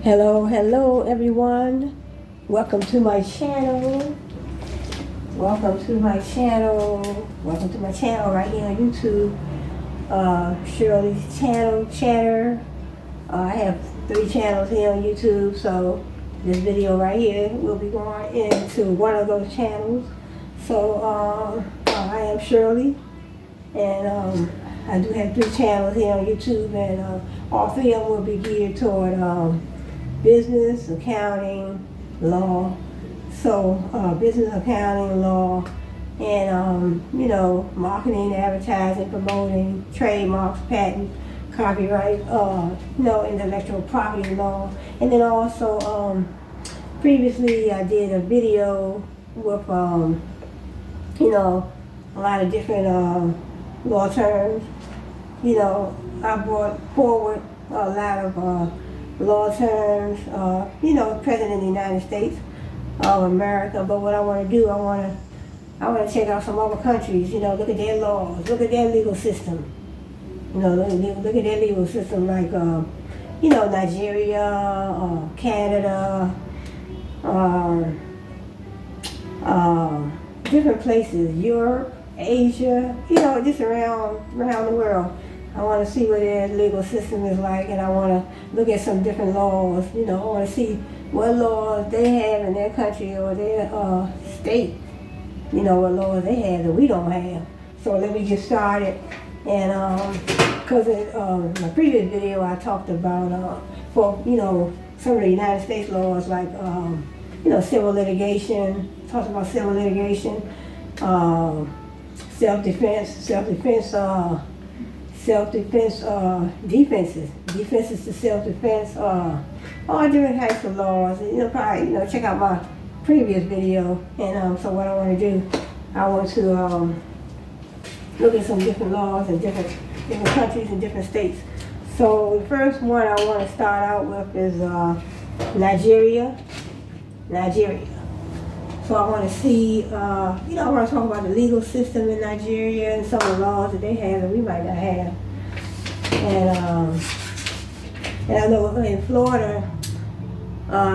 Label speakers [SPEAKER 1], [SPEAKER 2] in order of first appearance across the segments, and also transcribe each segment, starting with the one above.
[SPEAKER 1] Hello everyone. Welcome to my channel. Welcome to my channel. Welcome to my channel right here on YouTube. Shirley's channel, Chatter. I have 3 channels here on YouTube, so this video right here will be going into one of those channels. So I am Shirley, and I do have 3 channels here on YouTube, and all 3 of them will be geared toward business, accounting, law. So business, accounting, law, and marketing, advertising, promoting, trademarks, patent, copyright, intellectual property law. And then also previously I did a video with a lot of different law terms. I brought forward a lot of law terms, President of the United States of America. But what I want to do, I want to check out some other countries. Look at their laws, look at their legal system. Look at their legal system, like Nigeria, Canada, different places, Europe, Asia, just around the world. I want to see what their legal system is like, and I want to look at some different laws. I want to see what laws they have in their country or their state. What laws they have that we don't have. So let me get started. And because in my previous video I talked about some of the United States laws, like civil litigation. Talked about civil litigation, defenses to self-defense, all different types of laws. Probably check out my previous video. And so what I want to do, I want to look at some different laws in different countries and different states. So the first one I want to start out with is Nigeria. So I want to see, I want to talk about the legal system in Nigeria and some of the laws that they have that we might not have. And I know in Florida,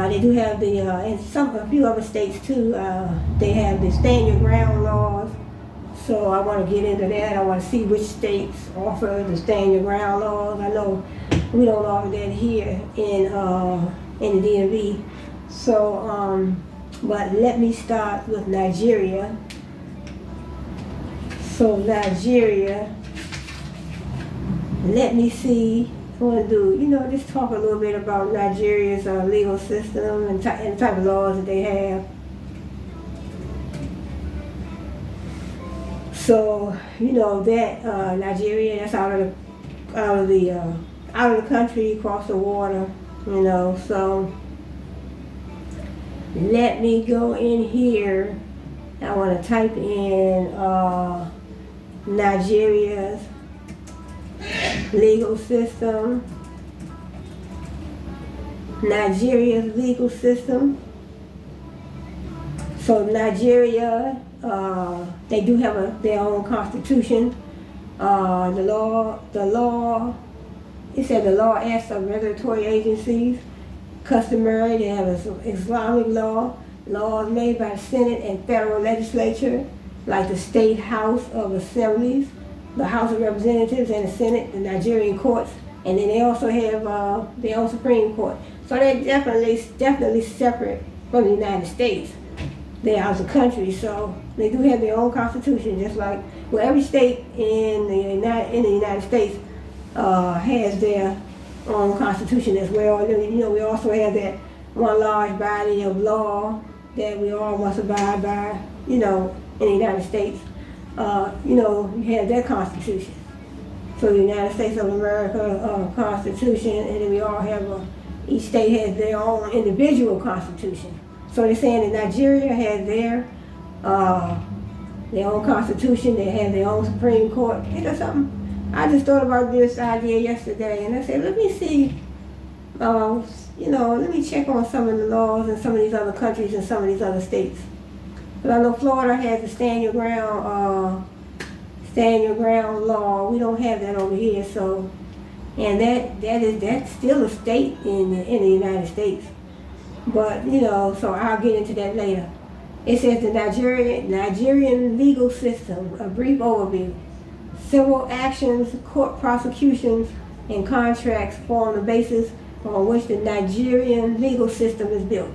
[SPEAKER 1] they do have and a few other states too, they have the stand your ground laws. So I want to get into that. I want to see which states offer the stand your ground laws. I know we don't offer that here in the DMV. So, but let me start with Nigeria. So Nigeria, let me see. I want to do, just talk a little bit about Nigeria's legal system and the type of laws that they have. So that Nigeria, that's out of the country, across the water. So let me go in here. I want to type in Nigeria's legal system. Nigeria's legal system. So Nigeria, they do have their own constitution. The law, it said the law asks of regulatory agencies. Customary, they have an Islamic law, laws made by the Senate and federal legislature, like the State House of Assemblies, the House of Representatives, and the Senate, the Nigerian courts, and then they also have their own Supreme Court. So they're definitely separate from the United States. They are a country, so they do have their own constitution, just like every state in the United States has their own constitution as well. We also have that one large body of law that we all must abide by, in the United States. You have that constitution. So the United States of America constitution, and then we all have, each state has their own individual constitution. So they're saying that Nigeria has their own constitution, they have their own Supreme Court. Something. I just thought about this idea yesterday, and I said, let me see, let me check on some of the laws in some of these other countries and some of these other states. But I know Florida has the stand your ground law. We don't have that over here, so and that's still a state in the United States. But so I'll get into that later. It says the Nigerian legal system, a brief overview. Civil actions, court prosecutions, and contracts form the basis on which the Nigerian legal system is built.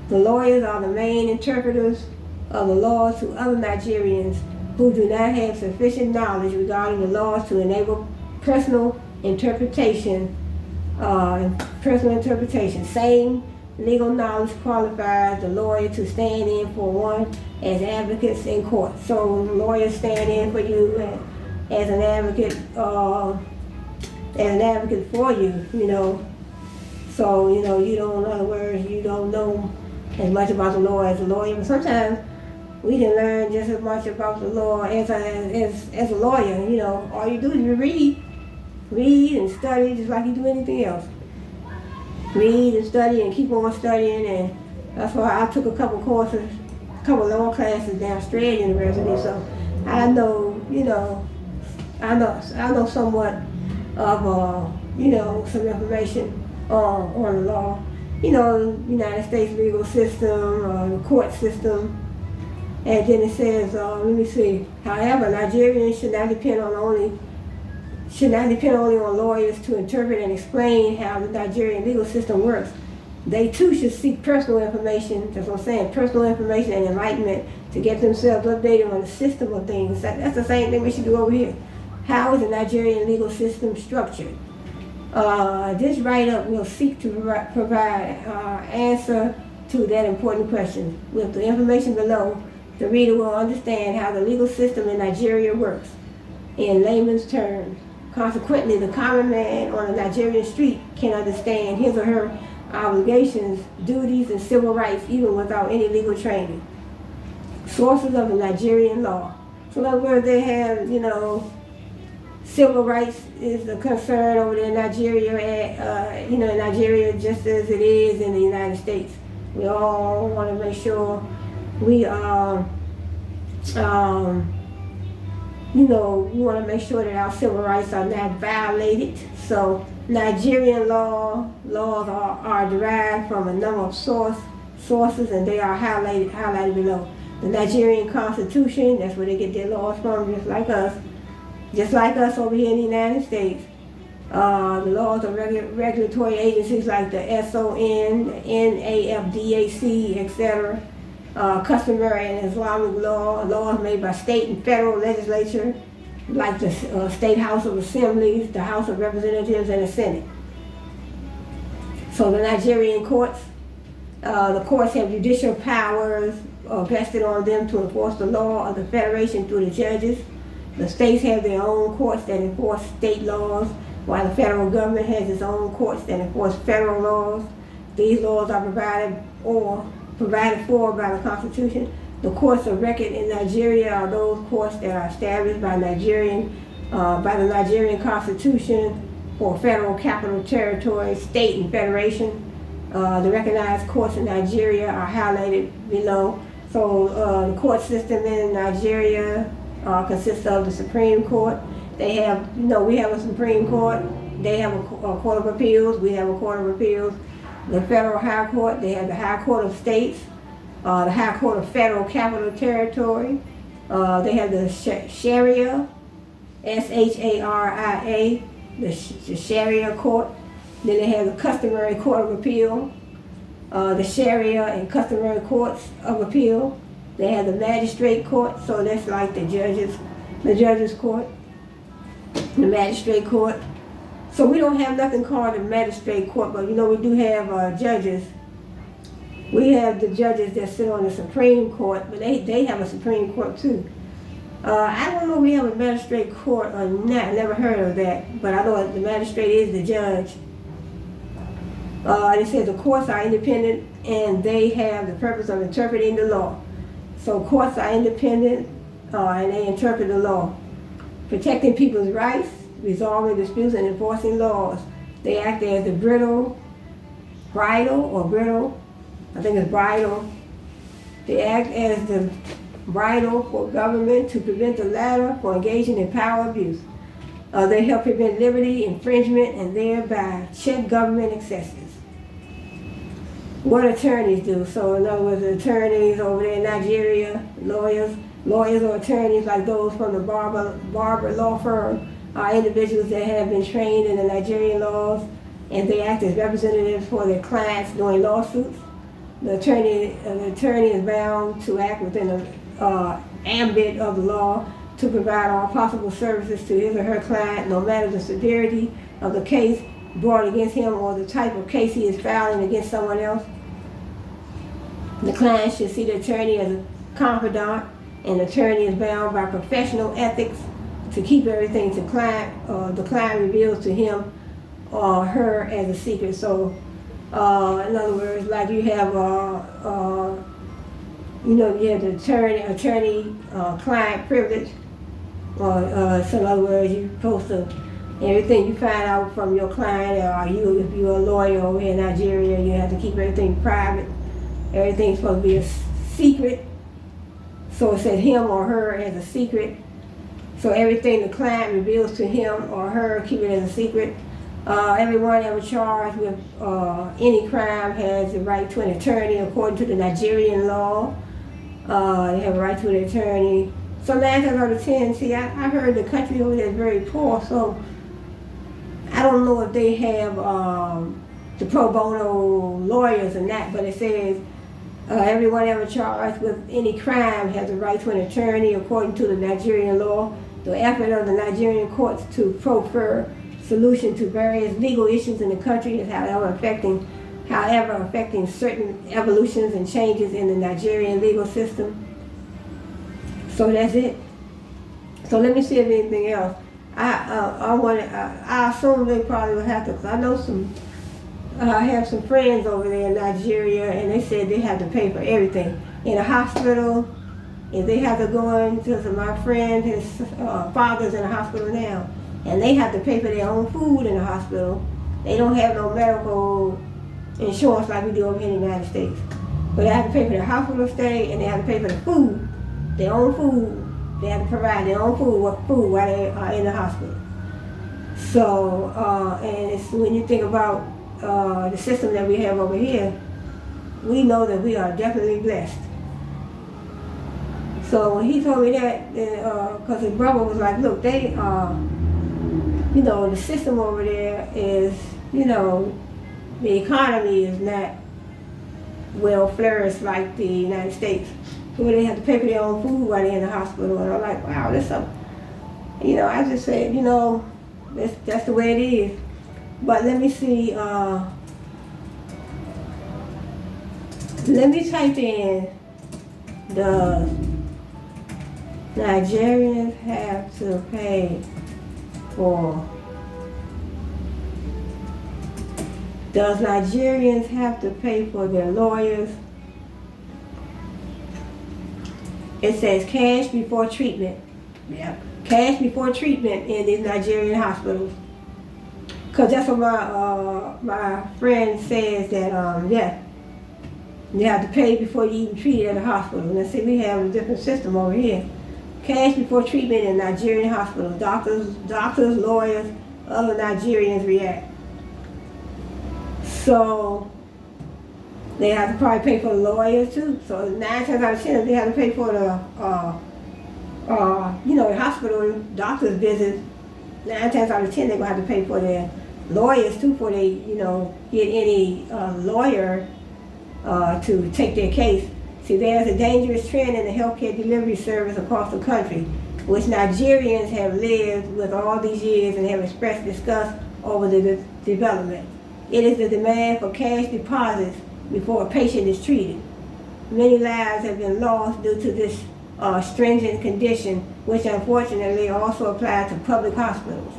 [SPEAKER 1] The lawyers are the main interpreters of the laws to other Nigerians who do not have sufficient knowledge regarding the laws to enable personal interpretation. Same legal knowledge qualifies the lawyer to stand in for one as advocates in court. So lawyers stand in for you as an advocate for you. So you don't, in other words, you don't know as much about the law as a lawyer. But sometimes we can learn just as much about the law as a lawyer. All you do is you read and study just like you do anything else. Read and study and keep on studying, and that's why I took a couple law classes down Strand University. So I know, I know somewhat of some information on the law. United States legal system, the court system. And then it says, let me see. However, Nigerians should not depend only on lawyers to interpret and explain how the Nigerian legal system works. They too should seek personal information, that's what I'm saying, personal information and enlightenment to get themselves updated on the system of things. That's the same thing we should do over here. How is the Nigerian legal system structured? This write-up will seek to provide answer to that important question. With the information below, the reader will understand how the legal system in Nigeria works in layman's terms. Consequently, the common man on a Nigerian street can understand his or her obligations, duties, and civil rights even without any legal training. Sources of the Nigerian law. So in other words, they have, civil rights is a concern over there in Nigeria, in Nigeria just as it is in the United States. We all want to make sure we we want to make sure that our civil rights are not violated. So Nigerian laws are derived from a number of sources, and they are highlighted below. The Nigerian Constitution, that's where they get their laws from, just like us over here in the United States. The laws of regulatory agencies like the SON, the NAFDAC, etc. Customary and Islamic laws made by state and federal legislature, like the State House of Assemblies, the House of Representatives, and the Senate. So the Nigerian courts, the courts have judicial powers vested on them to enforce the law of the Federation through the judges. The states have their own courts that enforce state laws, while the federal government has its own courts that enforce federal laws. These laws are provided for by the Constitution. The courts of record in Nigeria are those courts that are established by the Nigerian Constitution for federal capital territory, state, and federation. The recognized courts in Nigeria are highlighted below. So the court system in Nigeria consists of the Supreme Court. They have, we have a Supreme Court. They have a Court of Appeals. We have a Court of Appeals. The Federal High Court, they have the High Court of States, the High Court of Federal Capital Territory. They have the Sharia, SHARIA, the Sharia Court. Then they have the Customary Court of Appeal, the Sharia and Customary Courts of Appeal. They have the Magistrate Court, so that's like the judges court, the Magistrate Court. So we don't have nothing called a magistrate court, but we do have judges. We have the judges that sit on the Supreme Court, but they have a Supreme Court too. I don't know if we have a magistrate court or not. Never heard of that, but I know the magistrate is the judge. It says the courts are independent and they have the purpose of interpreting the law. So courts are independent and they interpret the law, protecting people's rights, resolving disputes, and enforcing laws. They act as the bridle. I think it's bridle. They act as the bridle for government to prevent the latter from engaging in power abuse. They help prevent liberty infringement and thereby check government excesses. What attorneys do. So in other words, the attorneys over there in Nigeria, lawyers or attorneys like those from the Barber law firm are individuals that have been trained in the Nigerian laws, and they act as representatives for their clients during lawsuits. The attorney is bound to act within the ambit of the law to provide all possible services to his or her client, no matter the severity of the case brought against him or the type of case he is filing against someone else. The client should see the attorney as a confidant, and the attorney is bound by professional ethics to keep everything the client reveals to him or her as a secret. So, in other words, like you have, you have the attorney-client privilege. So in other words, you're supposed to, everything you find out from your client, or if you're a lawyer over here in Nigeria, you have to keep everything private. Everything's supposed to be a secret. So it said him or her as a secret. So everything the client reveals to him or her, keep it as a secret. Everyone ever charged with any crime has the right to an attorney according to the Nigerian law. They have a right to an attorney. So 9 times out of 10, see, I heard the country over there is very poor, so I don't know if they have the pro bono lawyers or not, but it says everyone ever charged with any crime has a right to an attorney according to the Nigerian law. The effort of the Nigerian courts to proffer solution to various legal issues in the country is however affecting certain evolutions and changes in the Nigerian legal system. So that's it. So let me see if anything else. I assume they probably will have to, because I have some friends over there in Nigeria, and they said they have to pay for everything. In a hospital, if they have to go into my friend, his father's in a hospital now, and they have to pay for their own food in the hospital. They don't have no medical insurance like we do over here in the United States. But they have to pay for their hospital stay, and they have to pay for the food, their own food. They have to provide their own food while they are in the hospital. So, and it's, when you think about the system that we have over here, we know that we are definitely blessed. So when he told me that, because his brother was like, look, they the system over there is, the economy is not well flourished like the United States. So they have to pay for their own food while they're in the hospital. And I'm like, wow, that's something. I just said, that's the way it is. But let me see, let me type in, does Nigerians have to pay for, does Nigerians have to pay for their lawyers? It says cash before treatment. Yeah. Cash before treatment in these Nigerian hospitals. Because that's what my friend says, that, you have to pay before you even treated at a hospital. And I see we have a different system over here. Cash before treatment in Nigerian hospitals. Doctors, lawyers, other Nigerians react. So they have to probably pay for the lawyers too. So 9 times out of 10, they have to pay for the, the hospital doctor's visits. 9 times out of 10, they're gonna have to pay for their lawyers too, before they, get any lawyer to take their case. See, there's a dangerous trend in the healthcare delivery service across the country, which Nigerians have lived with all these years and have expressed disgust over the development. It is the demand for cash deposits before a patient is treated. Many lives have been lost due to this stringent condition, which unfortunately also applies to public hospitals.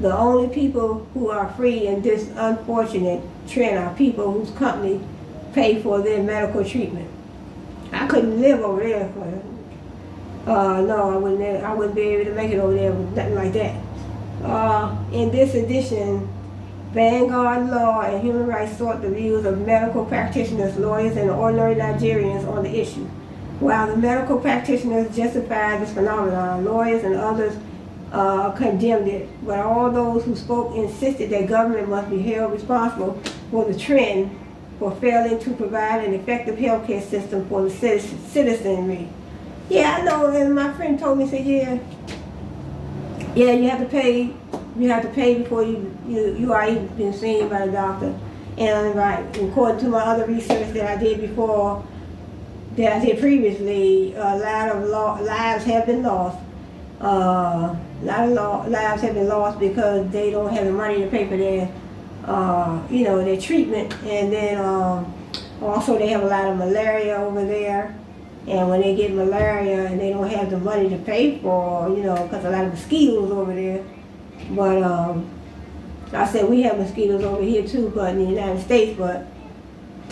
[SPEAKER 1] The only people who are free in this unfortunate trend are people whose company pay for their medical treatment. I couldn't live over there. No, I wouldn't be able to make it over there with nothing like that. In this edition, Vanguard Law and Human Rights sought the views of medical practitioners, lawyers, and ordinary Nigerians on the issue. While the medical practitioners justified this phenomenon, lawyers and others condemned it. But all those who spoke insisted that government must be held responsible for the trend for failing to provide an effective healthcare system for the citizenry. Yeah, I know, and my friend told me, said, yeah, you have to pay. You have to pay before you are even been seen by the doctor. And right, according to my other research that I did before, that I did previously, a lot of lives have been lost. A lot of lives have been lost because they don't have the money to pay for their, their treatment. And then also they have a lot of malaria over there. And when they get malaria and they don't have the money to pay for, because a lot of mosquitoes over there. But I said we have mosquitoes over here too, but in the United States. But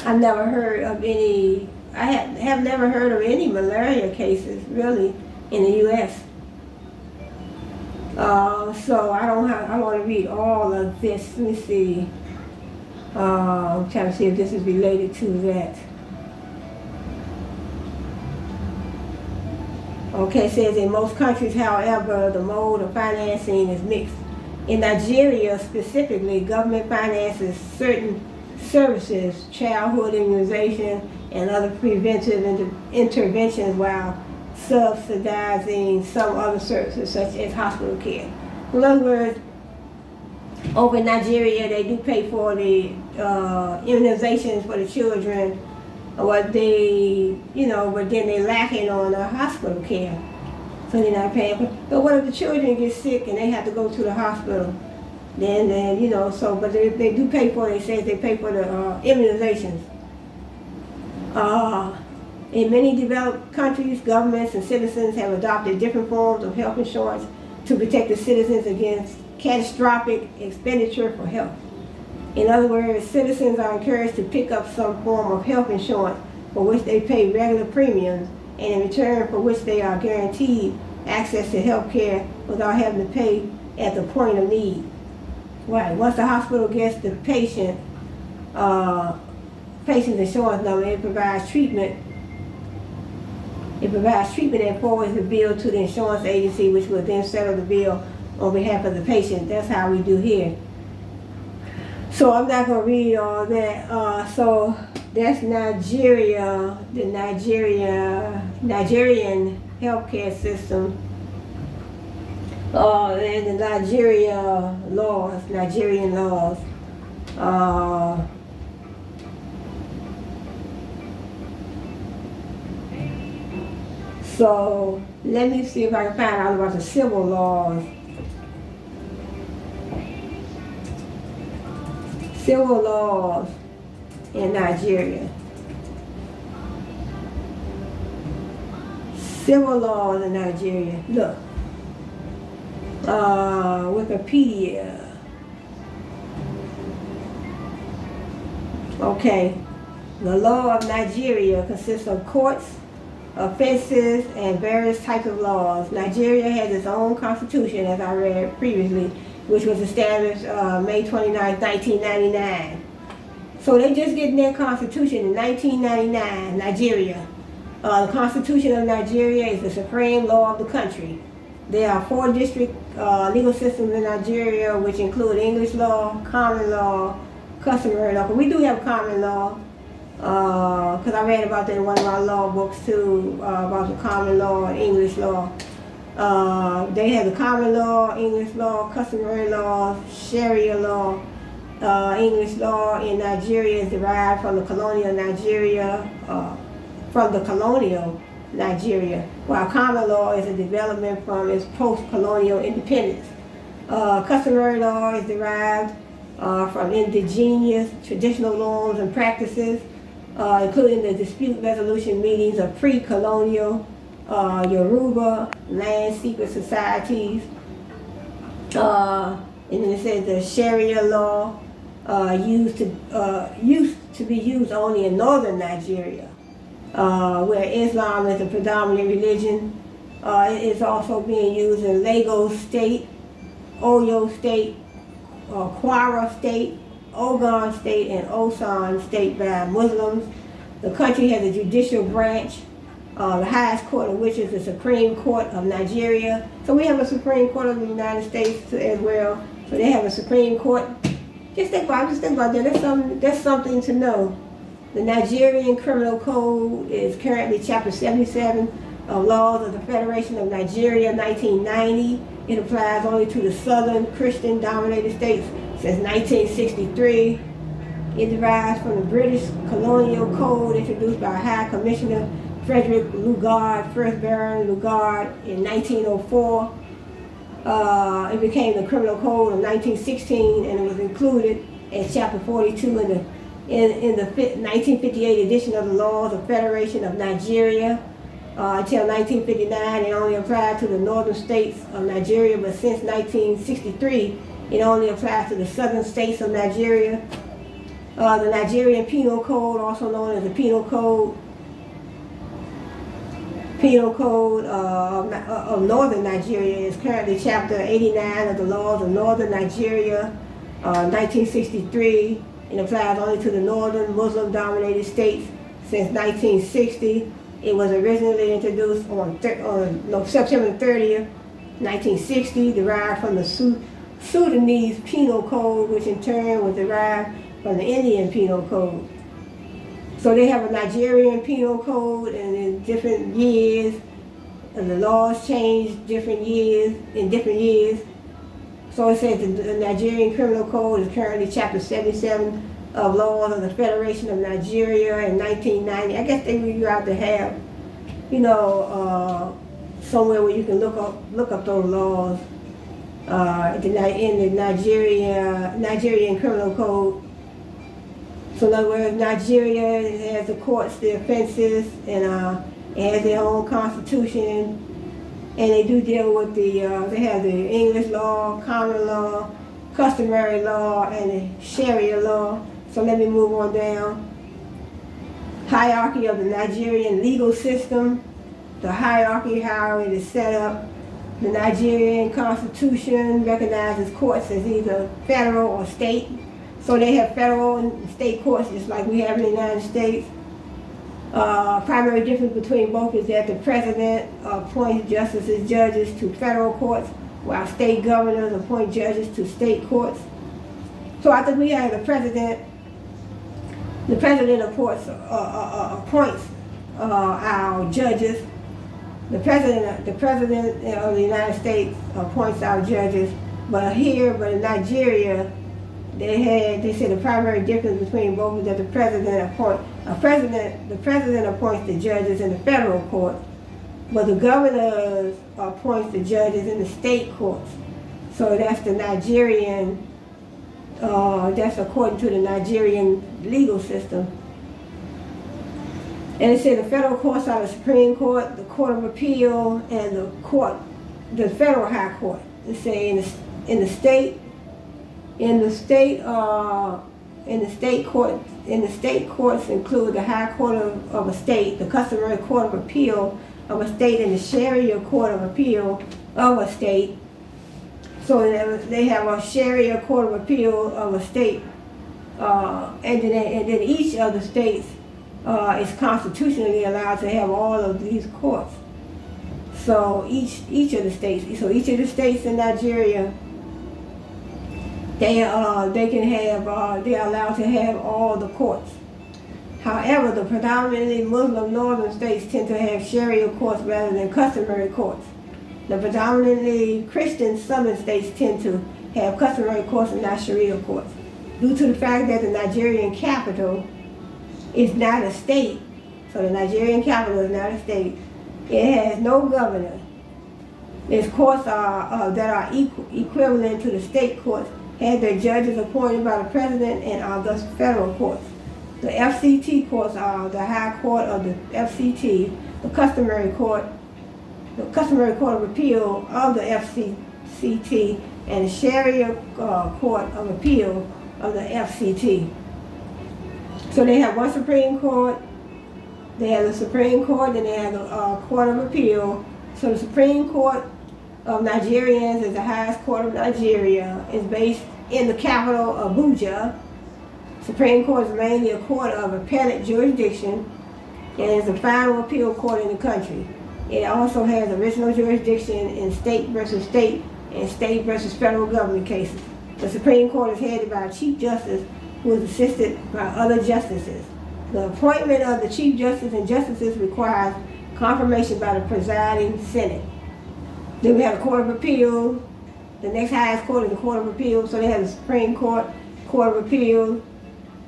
[SPEAKER 1] I've never heard of any. I have never heard of any malaria cases really in the U.S. So I want to read all of this. Let me see. I'm trying to see if this is related to that. Okay, it says in most countries, however, the mode of financing is mixed. In Nigeria specifically, government finances certain services, childhood immunization, and other preventive interventions while subsidizing some other services such as hospital care. In other words, over in Nigeria, they do pay for the immunizations for the children, but then they're lacking on hospital care. So they're not paying for. But what if the children get sick and they have to go to the hospital? Then but they do pay for it. It says they pay for the immunizations. In many developed countries, governments and citizens have adopted different forms of health insurance to protect the citizens against catastrophic expenditure for health. In other words, citizens are encouraged to pick up some form of health insurance for which they pay regular premiums, and in return for which they are guaranteed access to health care without having to pay at the point of need. Right. Once the hospital gets the patient's insurance number, it provides treatment. It provides treatment and forwards the bill to the insurance agency, which will then settle the bill on behalf of the patient. That's how we do here. So I'm not going to read all that. So that's Nigeria, the Nigerian healthcare system, and the Nigerian laws. So let me see if I can find out about the civil laws. Civil laws in Nigeria. Civil laws in Nigeria. Look. Wikipedia. Okay. The law of Nigeria consists of courts, offenses, and various types of laws. Nigeria has its own constitution, as I read previously, which was established May 29, 1999. So they just getting their constitution in 1999, Nigeria. The Constitution of Nigeria is the supreme law of the country. There are 4 district legal systems in Nigeria, which include English law, common law, customary law. We do have common law, because I read about that in one of my law books too, about the common law and English law. They have the common law, English law, customary law, Sharia law. English law in Nigeria is derived from the colonial Nigeria, while common law is a development from its post-colonial independence. Customary law is derived from indigenous traditional norms and practices, including the dispute resolution meetings of pre-colonial Yoruba land secret societies. And then it says the Sharia law used to be used only in northern Nigeria, where Islam is the predominant religion. It is also being used in Lagos State, Oyo State, Kwara State, Ogun State, and Osun State by Muslims. The country has a judicial branch the highest court of which is the Supreme Court of Nigeria. So we have a Supreme Court of the United States as well. So they have a Supreme Court. Just think about that. That's something to know. The Nigerian Criminal Code is currently Chapter 77 of Laws of the Federation of Nigeria, 1990. It applies only to the southern Christian-dominated states since 1963. It derives from the British Colonial Code introduced by High Commissioner Frederick Lugard, 1st Baron Lugard, in 1904. It became the Criminal Code of 1916, and it was included as Chapter 42 in the 1958 edition of the Laws of Federation of Nigeria. Until 1959, it only applied to the northern states of Nigeria, but since 1963, it only applies to the southern states of Nigeria. The Nigerian Penal Code, also known as the Penal Code of Northern Nigeria, is currently Chapter 89 of the Laws of Northern Nigeria, 1963, and applies only to the northern Muslim-dominated states since 1960. It was originally introduced on September 30th, 1960, derived from the Sudanese Penal Code, which in turn was derived from the Indian Penal Code. So they have a Nigerian Penal Code, and in different years, and the laws changed in different years. So it says the Nigerian Criminal Code is currently Chapter 77 of Laws of the Federation of Nigeria in 1990. I guess they would you out to have, somewhere where you can look up those laws in the Nigerian Criminal Code. So in other words, Nigeria has the courts, the offenses, and it has their own constitution, and they do deal with they have the English law, common law, customary law, and the Sharia law. So let me move on down. Hierarchy of the Nigerian legal system. The hierarchy, how it is set up. The Nigerian Constitution recognizes courts as either federal or state. So they have federal and state courts just like we have in the United States. Primary difference between both is that the president appoints justices, judges to federal courts, while state governors appoint judges to state courts. So I think we have the president appoints our judges. The president of the United States appoints our judges, but in Nigeria, they said the primary difference between both is that the president appoints the judges in the federal court, but the governor appoints the judges in the state courts. So that's the Nigerian. That's according to the Nigerian legal system. And it said the federal courts are the Supreme Court, the Court of Appeal, and the Federal High Court. It say in the state courts include the High Court of a state, the Customary Court of Appeal of a state, and the Sharia Court of Appeal of a state. So they have a Sharia Court of Appeal of a state, and then each of the states is constitutionally allowed to have all of these courts. So each of the states in Nigeria, they're allowed to have all the courts. However, the predominantly Muslim northern states tend to have Sharia courts rather than customary courts. The predominantly Christian southern states tend to have customary courts and not Sharia courts. Due to the fact that the Nigerian capital is not a state, so the Nigerian capital is not a state, it has no governor. Its courts that are equivalent to the state courts have their judges appointed by the president and are thus federal courts. The FCT courts are the High Court of the FCT, the Customary Court of Appeal of the FCT, and the Sharia Court of Appeal of the FCT. So they have one Supreme Court, they have the Supreme Court, and they have the Court of Appeal. So the Supreme Court of Nigerians is the highest court of Nigeria. It's based in the capital, Abuja. Supreme Court is mainly a court of appellate jurisdiction. and is the final appeal court in the country. It also has original jurisdiction in state versus state and state versus federal government cases. The Supreme Court is headed by a Chief Justice who is assisted by other justices. The appointment of the Chief Justice and Justices requires confirmation by the presiding Senate. Then we have the Court of Appeal. The next highest court is the Court of Appeal. So they have the Supreme Court, Court of Appeal,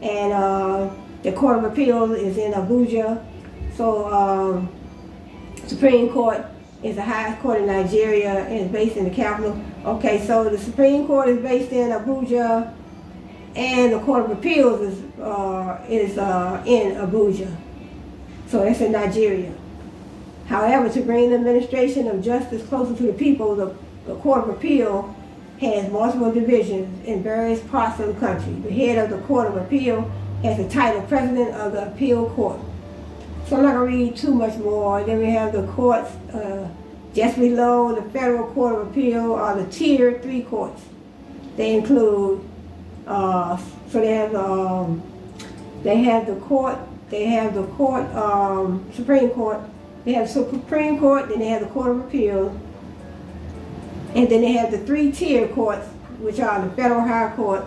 [SPEAKER 1] and the Court of Appeal is in Abuja. So Supreme Court is the highest court in Nigeria and is based in the capital. Okay, so the Supreme Court is based in Abuja, and the Court of Appeals is in Abuja. So that's in Nigeria. However, to bring the administration of justice closer to the people, the Court of Appeal has multiple divisions in various parts of the country. The head of the Court of Appeal has the title President of the Appeal Court. So I'm not going to read too much more. Then we have the courts just below the Federal Court of Appeal are the Tier 3 courts. They include, so they have the Supreme Court. They have the Supreme Court, then they have the Court of Appeal, and then they have the 3-tier courts, which are the Federal High Court,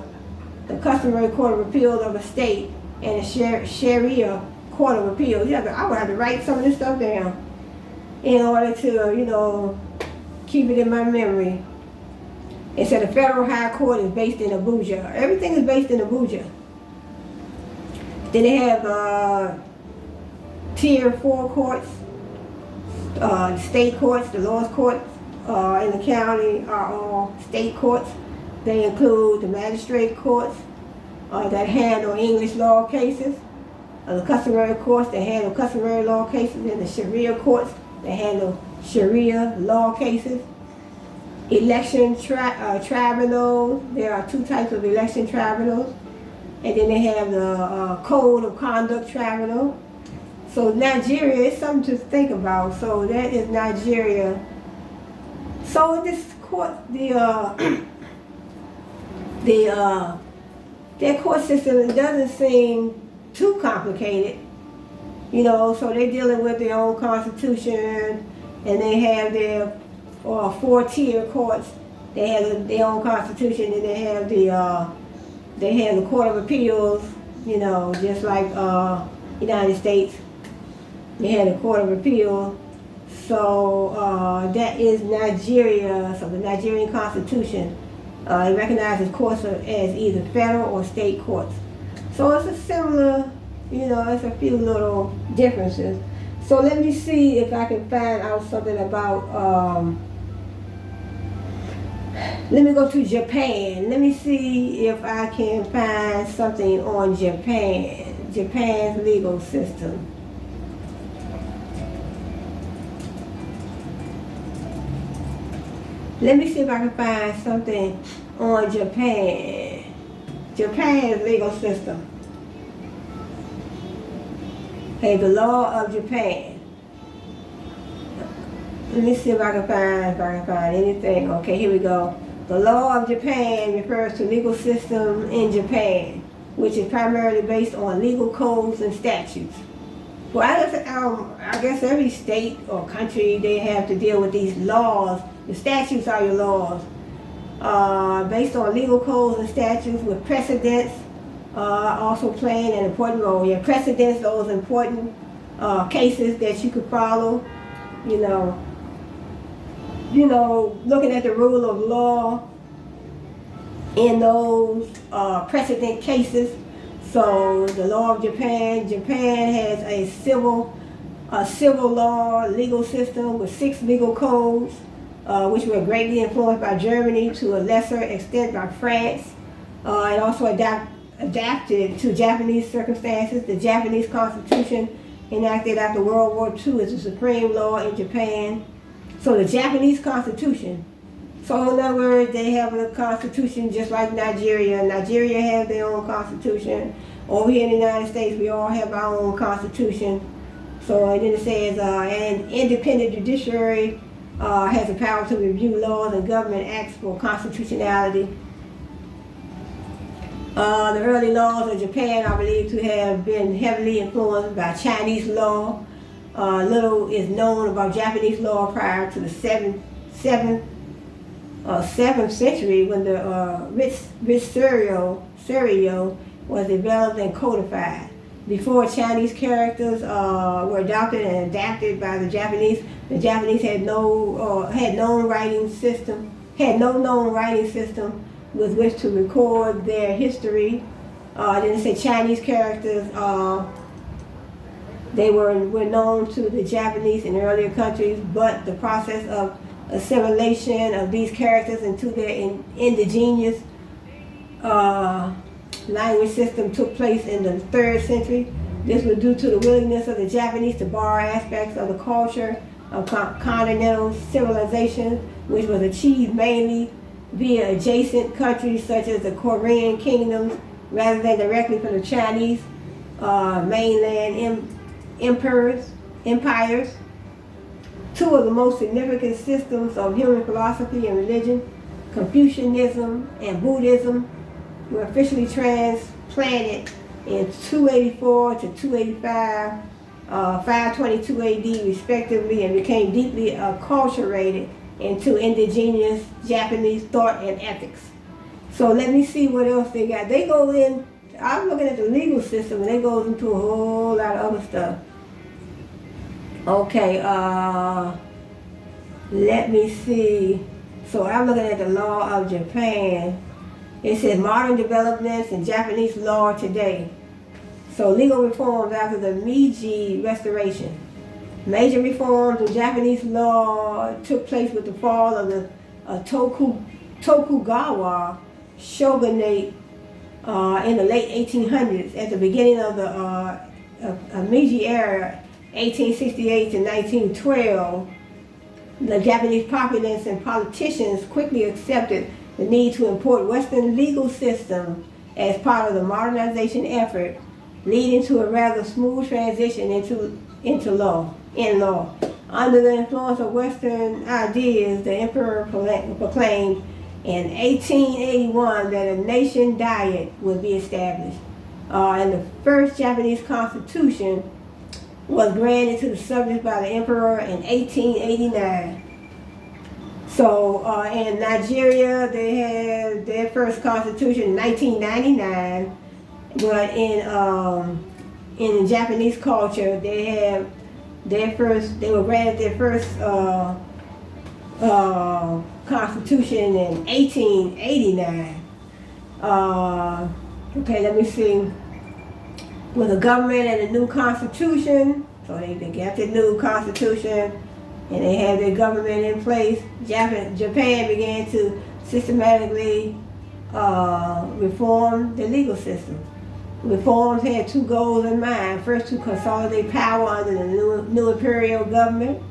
[SPEAKER 1] the Customary Court of Appeals of a state, and the Sharia Court of Appeals. I would have to write some of this stuff down in order to, keep it in my memory. It said the Federal High Court is based in Abuja. Everything is based in Abuja. Then they have Tier 4 courts, the state courts, the lowest courts in the county are all state courts. They include the magistrate courts that handle English law cases, the customary courts that handle customary law cases, and the Sharia courts that handle Sharia law cases. Election tribunals, there are 2 types of election tribunals. And then they have the Code of Conduct Tribunal. So Nigeria is something to think about. So that is Nigeria. So this court, their court system, it doesn't seem too complicated. So they're dealing with their own constitution, and they have their 4-tier courts. They have their own constitution, and they have the Court of Appeals, just like United States. They had a Court of Appeal. So that is Nigeria. So the Nigerian Constitution, it recognizes courts as either federal or state courts. So it's a similar, it's a few little differences. So let me see if I can find out something about, let me go to Japan. Let me see if I can find something on Japan's legal system. Let me see if I can find something on Japan's legal system. Okay, the law of Japan. Let me see if I can find anything. Okay, here we go. The law of Japan refers to legal system in Japan, which is primarily based on legal codes and statutes. Well, I guess every state or country, they have to deal with these laws. The statutes are your laws. Based on legal codes and statutes with precedents also playing an important role. Yeah, precedents, those important cases that you could follow, looking at the rule of law in those precedent cases. So the law of Japan has a civil law legal system with 6 legal codes, which were greatly influenced by Germany, to a lesser extent by France, and also adapted to Japanese circumstances. The Japanese Constitution, enacted after World War II, is the supreme law in Japan. So the Japanese Constitution. So in other words, they have a constitution just like Nigeria. Nigeria has their own constitution. Over here in the United States, we all have our own constitution. So and then it says, an independent judiciary has the power to review laws and government acts for constitutionality. The early laws of Japan are believed to have been heavily influenced by Chinese law. Little is known about Japanese law prior to the 7th century when the writ serial was developed and codified. Before Chinese characters were adopted and adapted by the Japanese had no known writing system with which to record their history. Then it said Chinese characters. They were known to the Japanese in earlier countries, but the process of assimilation of these characters into their indigenous language system took place in the 3rd century. This was due to the willingness of the Japanese to borrow aspects of the culture of continental civilization, which was achieved mainly via adjacent countries such as the Korean kingdoms, rather than directly from the Chinese mainland empires. Two of the most significant systems of human philosophy and religion, Confucianism and Buddhism, were officially transplanted in 284 to 285, 522 AD respectively, and became deeply acculturated into indigenous Japanese thought and ethics. So let me see what else they got. They go in, I'm looking at the legal system, and it goes into a whole lot of other stuff. Okay, let me see. So I'm looking at the law of Japan. It says modern developments in Japanese law today. So legal reforms after the Meiji Restoration. Major reforms in Japanese law took place with the fall of the Tokugawa shogunate in the late 1800s. At the beginning of the Meiji era, 1868 to 1912, the Japanese populace and politicians quickly accepted the need to import Western legal system as part of the modernization effort, leading to a rather smooth transition into law. Under the influence of Western ideas, the emperor proclaimed in 1881 that a nation diet would be established. And the first Japanese constitution was granted to the subjects by the emperor in 1889. So in Nigeria, they had their first constitution in 1999, but in Japanese culture, they were granted their first constitution in 1889. Okay, let me see. With the government and the new constitution, so they got the new constitution and they had their government in place, Japan began to systematically reform the legal system. Reforms had two goals in mind. First, to consolidate power under the new imperial government.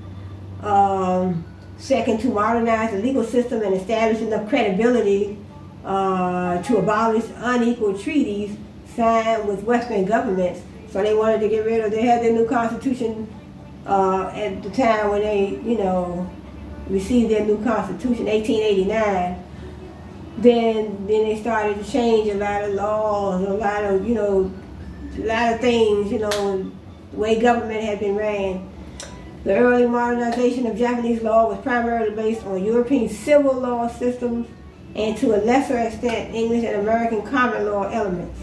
[SPEAKER 1] Second, to modernize the legal system and establish enough credibility to abolish unequal treaties signed with Western governments. So they wanted to get rid of, they had their new constitution at the time when they, received their new constitution, 1889. Then they started to change a lot of laws, a lot of things, the way government had been ran. The early modernization of Japanese law was primarily based on European civil law systems and to a lesser extent English and American common law elements.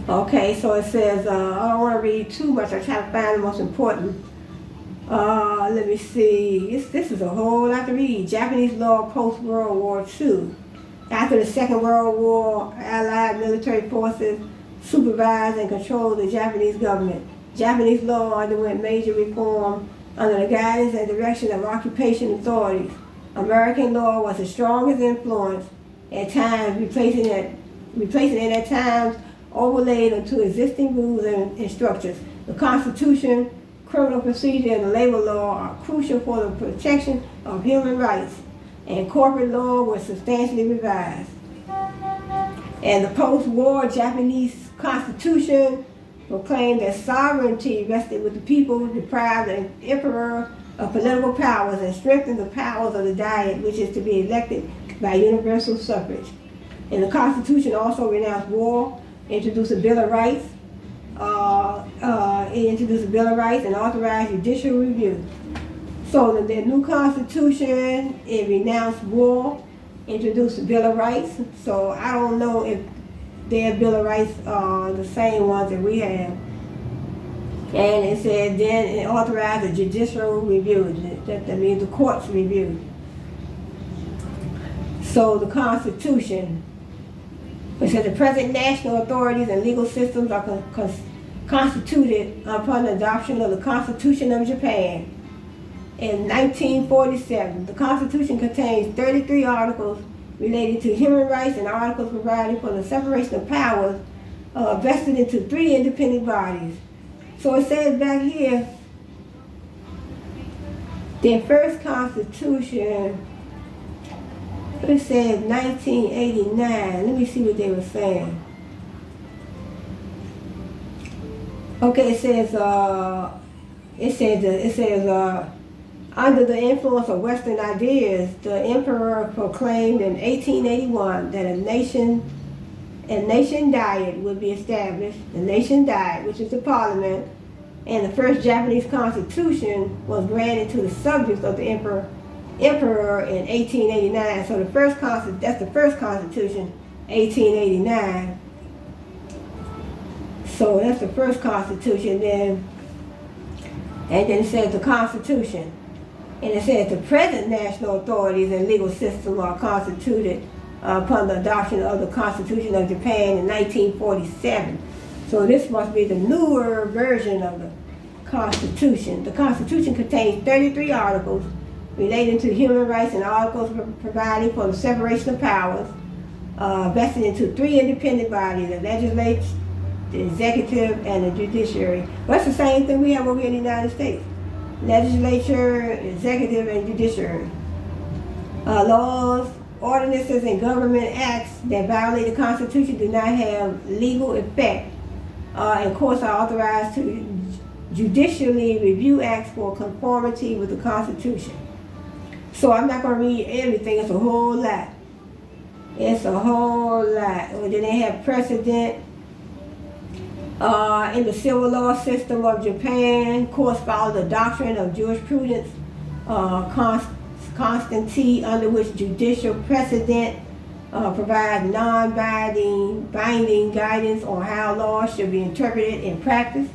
[SPEAKER 1] Okay, so it says, I don't want to read too much, I try to find the most important. Let me see, this is a whole lot to read. Japanese law post-World War II. After the Second World War, Allied military forces supervised and controlled the Japanese government. Japanese law underwent major reform under the guidance and direction of occupation authorities. American law was the strongest influence, at times replacing it at times overlaid onto existing rules and structures. The Constitution, criminal procedure, and the labor law are crucial for the protection of human rights, and corporate law was substantially revised. And the post-war Japanese Constitution proclaimed that sovereignty rested with the people, deprived the emperor of political powers, and strengthened the powers of the Diet, which is to be elected by universal suffrage. And the Constitution also renounced war, introduced a Bill of Rights, it introduced a Bill of Rights and authorized judicial review. So the new Constitution, it renounced war, introduced a Bill of Rights. So I don't know if their Bill of Rights are the same ones that we have. And it said then it authorized a judicial review. That means the court's review. So the Constitution, it said the present national authorities and legal systems are constituted upon the adoption of the Constitution of Japan in 1947. The Constitution contains 33 articles related to human rights and articles providing for the separation of powers vested into 3 independent bodies. So it says back here, their first Constitution, it says 1989. Let me see what they were saying. Okay, it says under the influence of Western ideas, the emperor proclaimed in 1881 that a nation diet would be established. The nation diet, which is the parliament, and the first Japanese constitution was granted to the subjects of the emperor in 1889. So that's the first constitution, 1889. So that's the first constitution. And then it says the Constitution. And it says the present national authorities and legal system are constituted upon the adoption of the Constitution of Japan in 1947. So this must be the newer version of the Constitution. The Constitution contains 33 articles relating to human rights and articles providing for the separation of powers vested into 3 independent bodies, the legislature, the executive, and the judiciary. Well, that's the same thing we have over here in the United States. Legislature, executive, and judiciary. Laws, ordinances, and government acts that violate the Constitution do not have legal effect, and courts are authorized to judicially review acts for conformity with the Constitution. So I'm not going to read everything. It's a whole lot. It's a whole lot. And then they have precedent. In the civil law system of Japan, courts follow the doctrine of jurisprudence constancy, under which judicial precedent provides non-binding guidance on how laws should be interpreted in practice.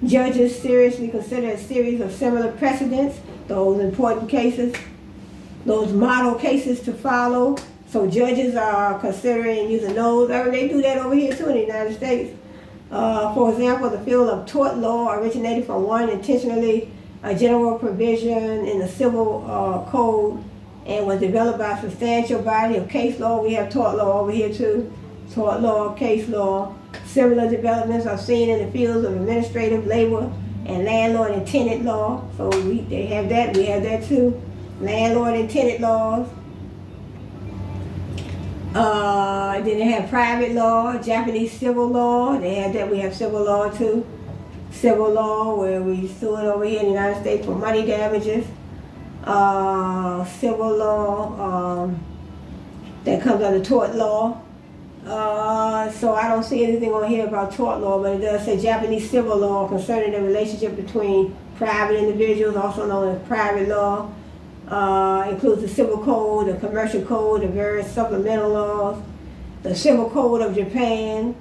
[SPEAKER 1] Judges seriously consider a series of similar precedents, those important cases, those model cases to follow. So judges are considering using those. They do that over here too in the United States. For example, the field of tort law originated from one intentionally general provision in the civil code and was developed by a substantial body of case law. We have tort law over here too. Tort law, case law. Similar developments are seen in the fields of administrative, labor, and landlord and tenant law. So they have that. We have that too. Landlord and tenant laws. Then they have private law, Japanese civil law. They have that. We have civil law too. Civil law, where we sue it over here in the United States for money damages. Civil law that comes under tort law. So I don't see anything on here about tort law, but it does say Japanese civil law concerning the relationship between private individuals, also known as private law. Includes the civil code, the commercial code, the various supplemental laws, the civil code of Japan.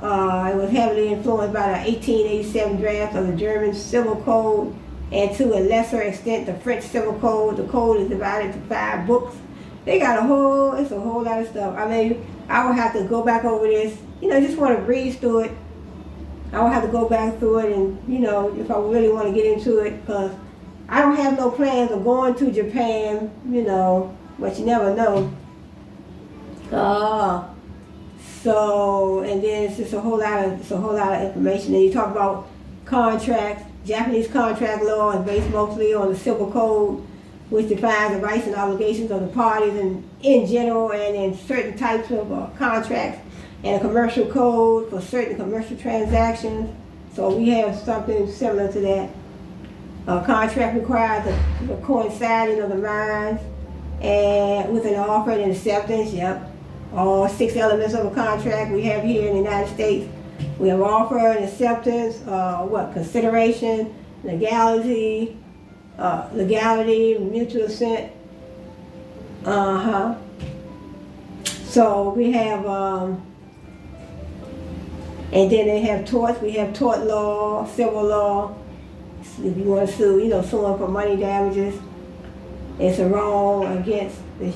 [SPEAKER 1] It was heavily influenced by the 1887 draft of the German civil code, and to a lesser extent the French civil code. The code is divided into 5 books. They got it's a whole lot of stuff. I mean, I would have to go back over this, just want to breeze through it. I would have to go back through it and, if I really want to get into it, because I don't have no plans of going to Japan, but you never know. So, and then it's just a whole lot of information. And you talk about contracts. Japanese contract law is based mostly on the civil code, which defines the rights and obligations of the parties in general and in certain types of contracts, and a commercial code for certain commercial transactions. So we have something similar to that. A contract requires the coinciding of the minds and with an offer and acceptance. Yep. all 6 elements of a contract we have here in the United States. We have offer and acceptance, consideration, legality, mutual assent. So we have, and then they have torts. We have tort law, civil law. If you want to sue, someone for money damages, it's a wrong against the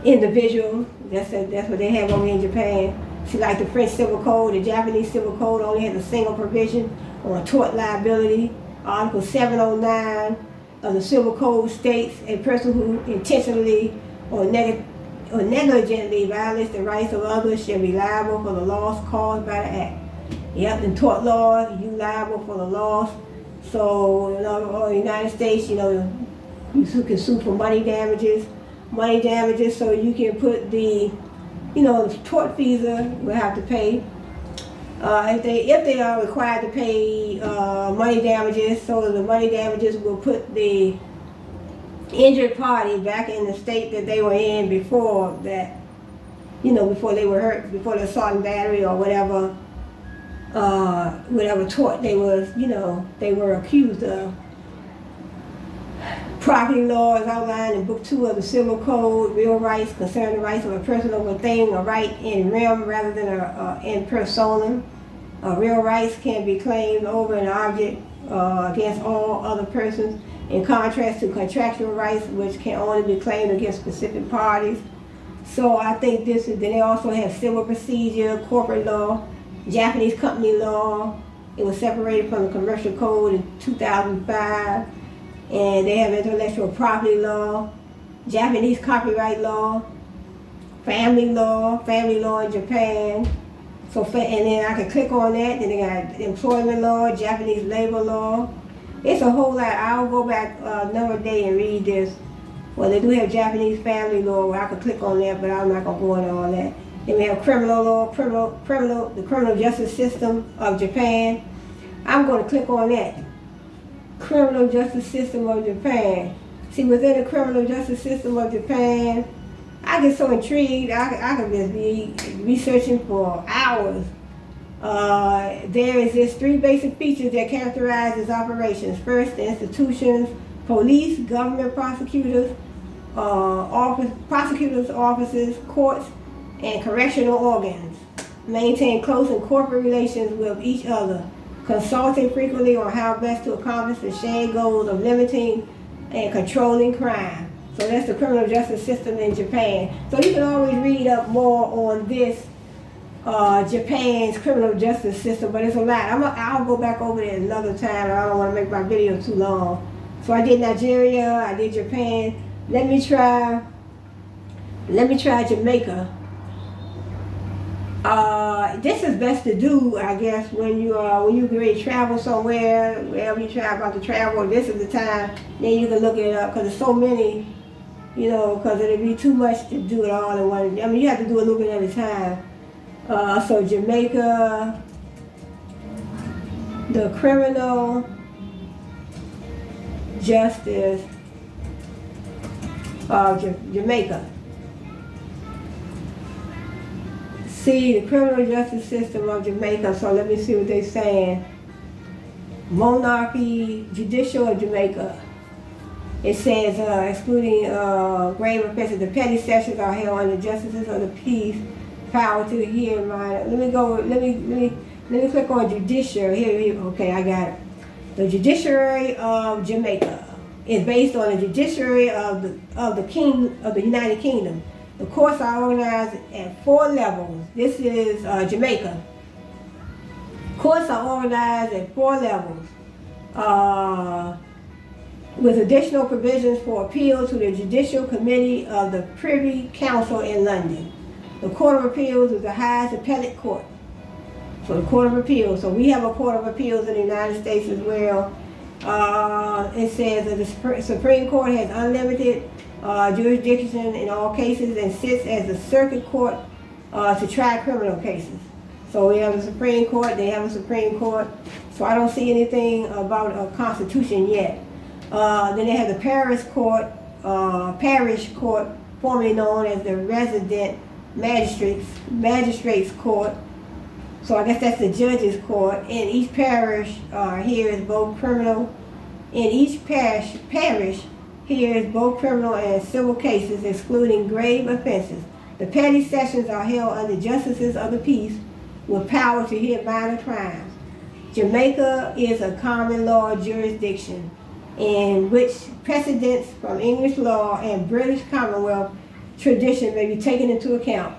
[SPEAKER 1] individual. That's what they have over in Japan. See, like the French Civil Code, the Japanese Civil Code only has a single provision on tort liability. Article 709 of the Civil Code states a person who intentionally or negligently violates the rights of others shall be liable for the loss caused by the act. Yep, in tort law, you liable for the loss. So in the United States, you can sue for money damages. So you can put the tortfeasor will have to pay. If they are required to pay money damages, so the money damages will put the injured party back in the state that they were in before that, before they were hurt, before the assault and battery or whatever tort they were accused of. Property law is outlined in Book 2 of the Civil Code. Real rights concern the rights of a person over a thing, a right in rem rather than in personam. Real rights can be claimed over an object against all other persons, in contrast to contractual rights, which can only be claimed against specific parties. So I think then they also have civil procedure, corporate law, Japanese company law. It was separated from the commercial code in 2005. And they have intellectual property law, Japanese copyright law, family law in Japan. So, and then I can click on that. Then they got employment law, Japanese labor law. It's a whole lot. I'll go back another day and read this. Well, they do have Japanese family law where I can click on that, but I'm not gonna go into all that. Then we have criminal law, the criminal justice system of Japan. I'm going to click on that. Criminal justice system of Japan. See, within the criminal justice system of Japan, I get so intrigued, I could just be researching for hours. There is this 3 basic features that characterize its operations. First, the institutions, police, government prosecutors, prosecutors' offices, courts, and correctional organs maintain close and corporate relations with each other, consulting frequently on how best to accomplish the shared goals of limiting and controlling crime. So that's the criminal justice system in Japan. So you can always read up more on this Japan's criminal justice system, but it's a lot. I'll go back over there another time. I don't want to make my video too long. So I did Nigeria, I did Japan. Let me try Jamaica. This is best to do, I guess, when you get ready to travel somewhere, wherever you about to travel. This is the time. Then you can look it up, because there's so many, because it'd be too much to do it all in one. I mean, you have to do a little bit at a time. So Jamaica, the criminal justice of Jamaica. See, the criminal justice system of Jamaica, so let me see what they're saying. Monarchy, judicial of Jamaica. It says, excluding grave offenses, the petty sessions are held under justices of the peace, power to hear minor. Let me click on judiciary. Here, okay, I got it. The judiciary of Jamaica is based on the judiciary of the United Kingdom. The courts are organized at 4 levels. This is Jamaica. Courts are organized at 4 levels, with additional provisions for appeal to the Judicial Committee of the Privy Council in London. The Court of Appeals is the highest appellate court. So the Court of Appeals. So we have a Court of Appeals in the United States as well. It says that the Supreme Court has unlimited jurisdiction in all cases and sits as a circuit court to try criminal cases. So we have a Supreme Court, they have a Supreme Court. So I don't see anything about a constitution yet. Then they have the parish court formerly known as the Resident Magistrates Court. So I guess that's the judges' court. In each parish hears both criminal. In each parish hears both criminal and civil cases, excluding grave offenses. The petty sessions are held under justices of the peace with power to hear minor crimes. Jamaica is a common law jurisdiction in which precedents from English law and British Commonwealth tradition may be taken into account.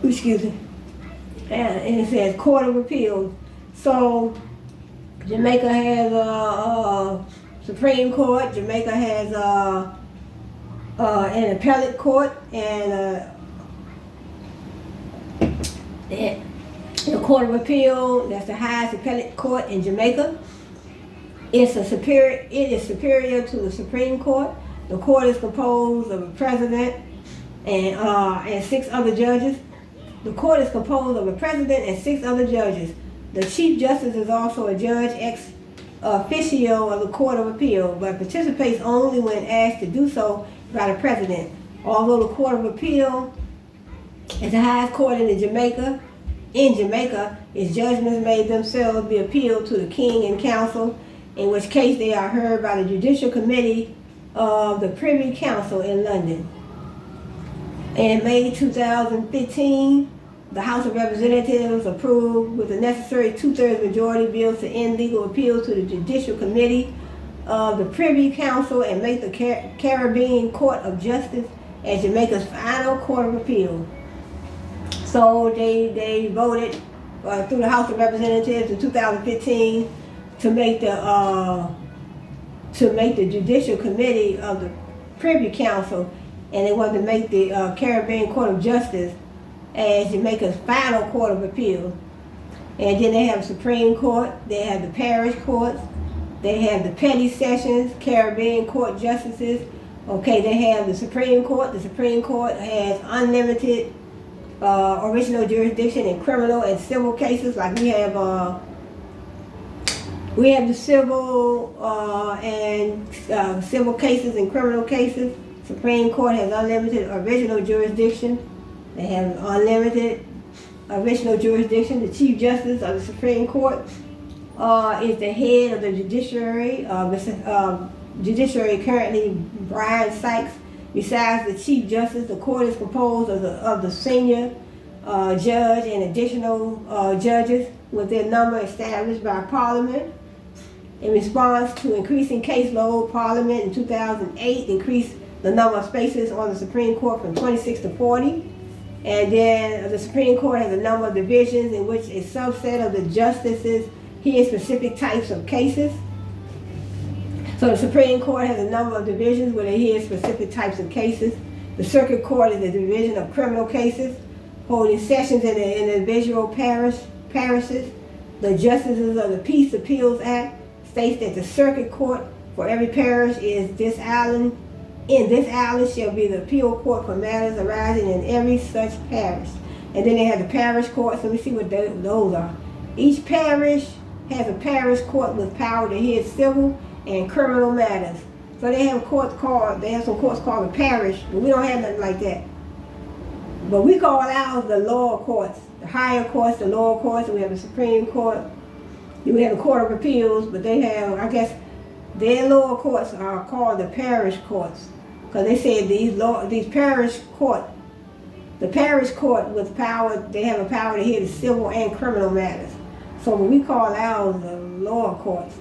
[SPEAKER 1] Excuse me. And it says Court of Appeals. So Jamaica has a Supreme Court. Jamaica has an appellate court and the Court of Appeal. That's the highest appellate court in Jamaica. It is superior to the Supreme Court. The court is composed of a president and 6 other judges. The court is composed of a president and 6 other judges. The Chief Justice is also a judge ex officio of the Court of Appeal, but participates only when asked to do so by the president. Although the Court of Appeal is the highest court in Jamaica, its judgments may themselves be appealed to the King and Council, in which case they are heard by the Judicial Committee of the Privy Council in London. In May 2015, the House of Representatives approved with the necessary 2/3 majority bills to end legal appeals to the Judicial Committee of the Privy Council and make the Caribbean Court of Justice as Jamaica's final court of appeal. So they voted through the House of Representatives in 2015 to make the Judicial Committee of the Privy Council, and they wanted to make the Caribbean Court of Justice as Jamaica's final court of appeal. And then they have Supreme Court, they have the parish courts, they have the petty sessions, Caribbean Court justices. Okay, they have the Supreme Court. The Supreme Court has unlimited original jurisdiction in criminal and civil cases. Like we have the civil and civil cases and criminal cases. Supreme Court has unlimited original jurisdiction. They have unlimited original jurisdiction. The Chief Justice of the Supreme Court is the head of the judiciary. Judiciary currently Brian Sykes. Besides the Chief Justice, the court is composed of the senior judge and additional judges with their number established by Parliament. In response to increasing caseload, Parliament in 2008 increased the number of spaces on the Supreme Court from 26 to 40. And then the Supreme Court has a number of divisions in which a subset of the justices hear specific types of cases. So the Supreme Court has a number of divisions where they hear specific types of cases. The Circuit Court is a division of criminal cases, holding sessions in the individual parishes. The Justices of the Peace Appeals Act states that the Circuit Court for every parish in this island shall be the appeal court for matters arising in every such parish. And then they have the parish courts. Let me see what those are. Each parish has a parish court with power to hear civil and criminal matters. So they have some courts called the parish, but we don't have nothing like that. But we call ours the lower courts, the higher courts, the lower courts. We have the Supreme Court. We have the Court of Appeals, but they have, I guess, their lower courts are called the parish courts, because they said these parish court, the parish court with power, they have a power to hear the civil and criminal matters. So we call ours the lower courts.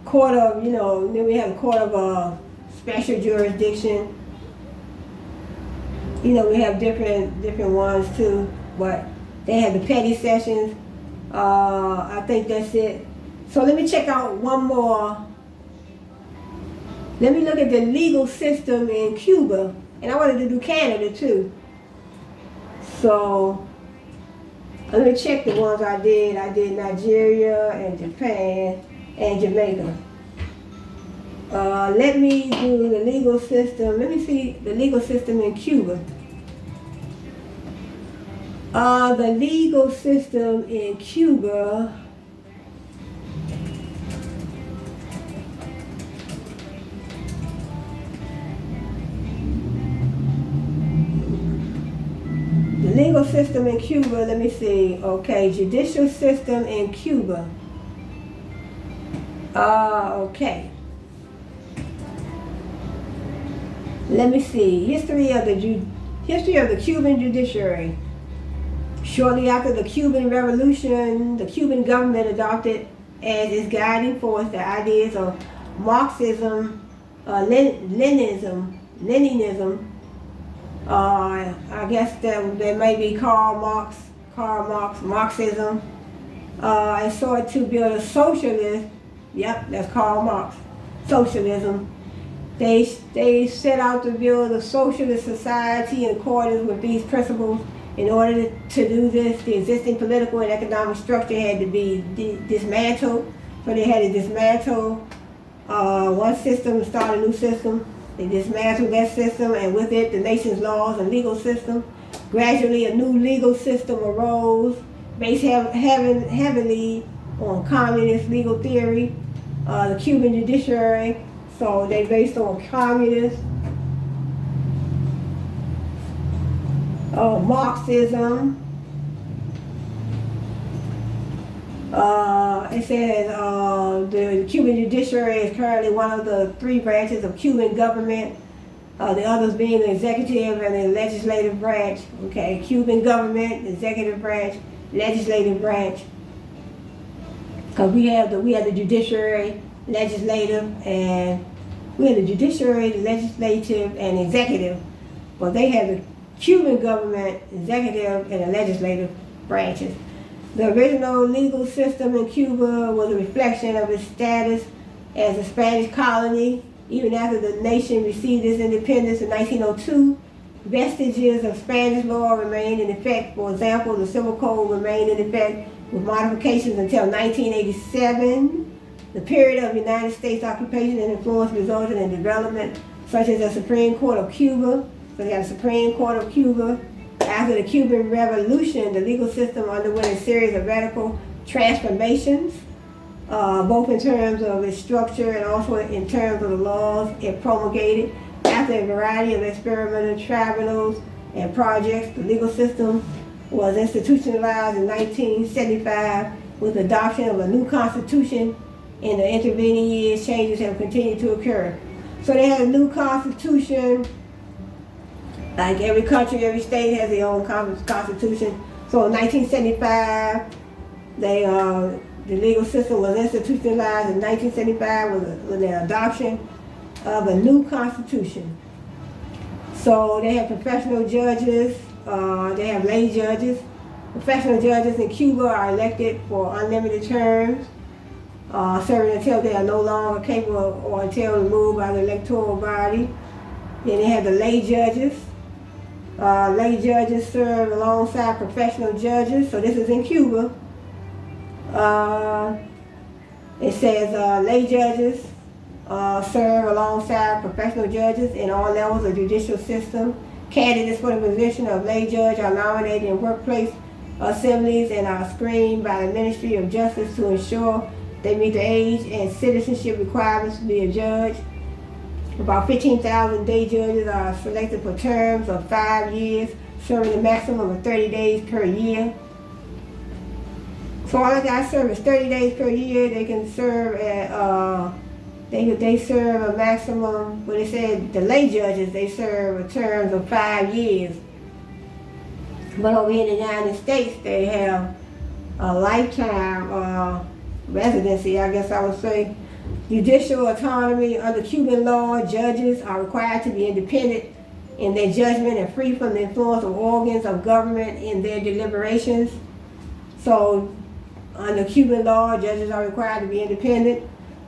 [SPEAKER 1] Court of, then we have a court of special jurisdiction. We have different ones too, but they have the petty sessions. I think that's it. So let me check out one more. Let me look at the legal system in Cuba, and I wanted to do Canada too. So let me check the ones I did. I did Nigeria and Japan and Jamaica. Let me do the legal system. Let me see the legal system in Cuba. The legal system in Cuba system in Cuba, let me see. Okay, judicial system in Cuba. Okay. Let me see. History of the Cuban judiciary. Shortly after the Cuban Revolution, the Cuban government adopted as its guiding force the ideas of Marxism, Leninism. I guess that may be Karl Marx, Marxism, and sought to build a socialist. Yep, that's Karl Marx, socialism. They set out to build a socialist society in accordance with these principles. In order to do this, the existing political and economic structure had to be dismantled. So they had to dismantle one system and start a new system. They dismantled that system, and with it, the nation's laws and legal system. Gradually, a new legal system arose, based heavily on communist legal theory, the Cuban judiciary. So they based on communist, Marxism. It says the Cuban judiciary is currently one of the three branches of Cuban government, the others being the executive and the legislative branch. Okay, Cuban government, executive branch, legislative branch. Because we have the judiciary, legislative, and we have the judiciary, the legislative, and executive. Well, they have the Cuban government, executive, and the legislative branches. The original legal system in Cuba was a reflection of its status as a Spanish colony. Even after the nation received its independence in 1902, vestiges of Spanish law remained in effect. For example, the Civil Code remained in effect with modifications until 1987. The period of United States occupation and influence resulted in development such as the Supreme Court of Cuba. So they had the Supreme Court of Cuba. After the Cuban Revolution, the legal system underwent a series of radical transformations, both in terms of its structure and also in terms of the laws it promulgated. After a variety of experimental tribunals and projects, the legal system was institutionalized in 1975 with the adoption of a new constitution. In the intervening years, changes have continued to occur. So they had a new constitution. Like every country, every state has their own constitution. So in 1975, the legal system was institutionalized in 1975 with the adoption of a new constitution. So they have professional judges, they have lay judges. Professional judges in Cuba are elected for unlimited terms, serving until they are no longer capable or until removed by the electoral body. Then they have the lay judges. Lay judges serve alongside professional judges. So this is in Cuba. It says lay judges serve alongside professional judges in all levels of the judicial system. Candidates for the position of lay judge are nominated in workplace assemblies and are screened by the Ministry of Justice to ensure they meet the age and citizenship requirements to be a judge. About 15,000 day judges are selected for terms of 5 years, serving a maximum of 30 days per year. So all they got to serve is 30 days per year. They can serve at, they serve a maximum, well, they said the lay judges, they serve a terms of 5 years. But over here in the United States, they have a lifetime residency, I guess I would say. Judicial autonomy. Under Cuban law, judges are required to be independent in their judgment and free from the influence of organs of government in their deliberations. So under Cuban law, judges are required to be independent.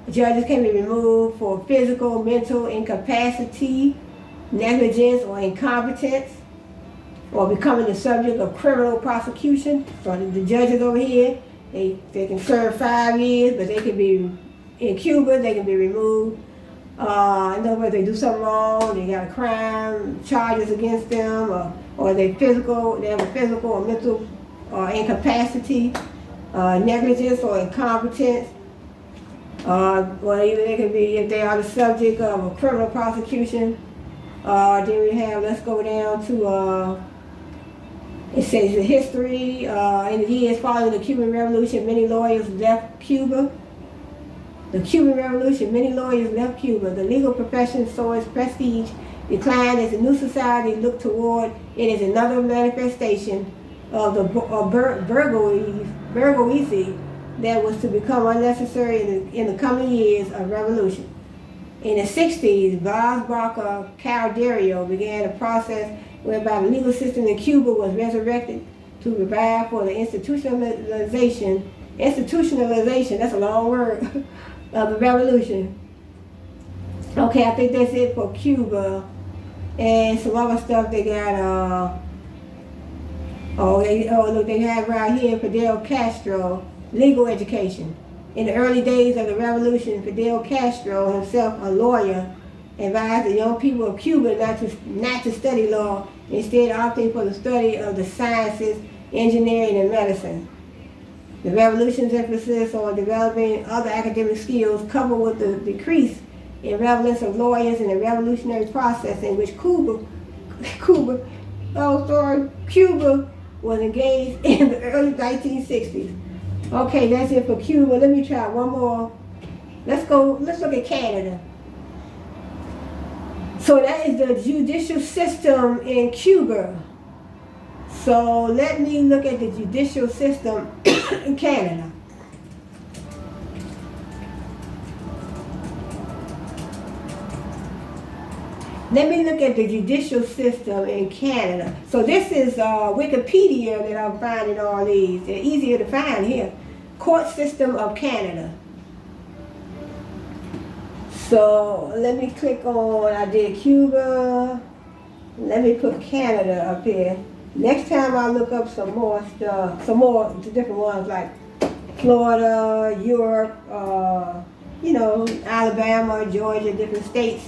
[SPEAKER 1] Judges can be removed for physical, mental incapacity, negligence, or incompetence, or becoming the subject of criminal prosecution. So the judges over here, they can serve 5 years, but they can be, in Cuba, they can be removed. In other words, they do something wrong, they got a crime, charges against them, or they have a physical or mental incapacity, negligence or incompetence. Or even they can be, if they are the subject of a criminal prosecution. Then we have, let's go down to It says the history, in the years following the Cuban Revolution, many lawyers left Cuba. The Cuban Revolution, many lawyers left Cuba. The legal profession saw its prestige decline as the new society looked toward it as another manifestation of the burguesy that was to become unnecessary in the coming years of revolution. In the 60s, Vaz Barca Calderio began a process whereby the legal system in Cuba was resurrected to provide for the institutionalization, that's a long word, of the revolution. Okay, I think that's it for Cuba. And some other stuff they got, look, they have right here Fidel Castro, legal education. In the early days of the revolution, Fidel Castro, himself a lawyer, advised the young people of Cuba not to study law, instead opting for the study of the sciences, engineering, and medicine. The revolution's emphasis on developing other academic skills, coupled with the decrease in relevance of lawyers in the revolutionary process in which Cuba was engaged in the early 1960s. Okay, that's it for Cuba. Let me try one more. Let's look at Canada. So that is the judicial system in Cuba. So let me look at the judicial system in Canada. Let me look at the judicial system in Canada. So this is Wikipedia that I'm finding all these. They're easier to find here. Court system of Canada. So let me click on, I did Cuba. Let me put Canada up here. Next time I'll look up some more stuff, some more different ones like Florida, Europe, Alabama, Georgia, different states.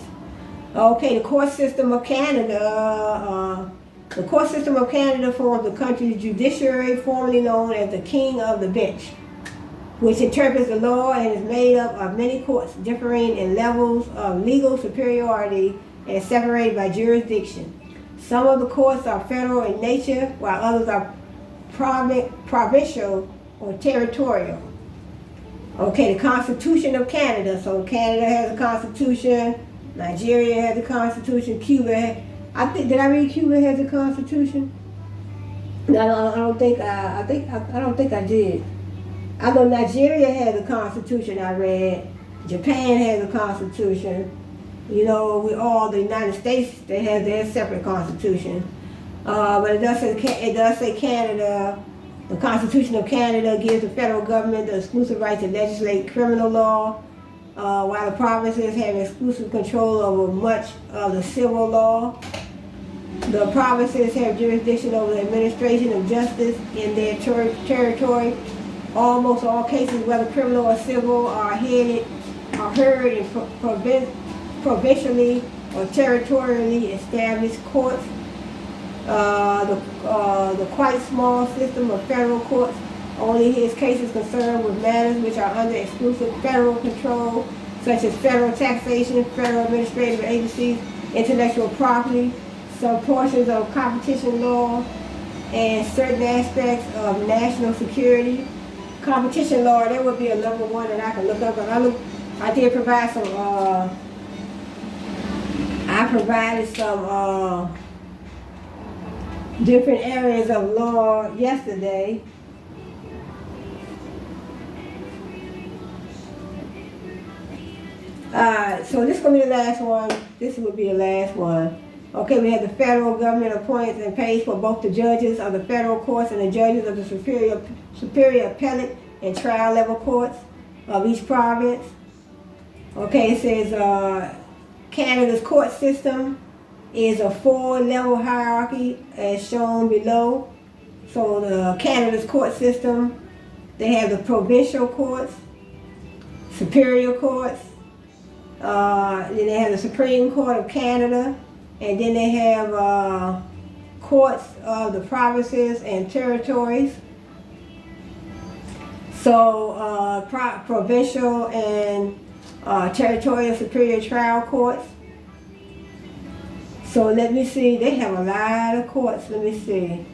[SPEAKER 1] Okay, the court system of Canada. The court system of Canada forms the country's judiciary, formerly known as the King of the Bench, which interprets the law and is made up of many courts differing in levels of legal superiority and separated by jurisdiction. Some of the courts are federal in nature, while others are provincial or territorial. Okay, the Constitution of Canada. So Canada has a constitution. Nigeria has a constitution. Cuba, did I read Cuba has a constitution? No, I don't think I did. I know Nigeria has a constitution. I read. Japan has a constitution. We all, the United States, they have their separate constitution. But it does say Canada. The Constitution of Canada gives the federal government the exclusive right to legislate criminal law, while the provinces have exclusive control over much of the civil law. The provinces have jurisdiction over the administration of justice in their territory. Almost all cases, whether criminal or civil, are heard in provincially or territorially established courts. The quite small system of federal courts only hears cases concerned with matters which are under exclusive federal control, such as federal taxation, federal administrative agencies, intellectual property, some portions of competition law, and certain aspects of national security. Competition law, that would be another one that I can look up. I did provide some, I provided some different areas of law yesterday. So this is going to be the last one. This would be the last one. Okay, we have the federal government appoints and pays for both the judges of the federal courts and the judges of the superior appellate and trial level courts of each province. Okay, it says Canada's court system is a 4-level hierarchy as shown below. So the Canada's court system, they have the provincial courts, superior courts, then they have the Supreme Court of Canada, and then they have courts of the provinces and territories. So provincial and territorial superior trial courts. So let me see, they have a lot of courts. Let me see.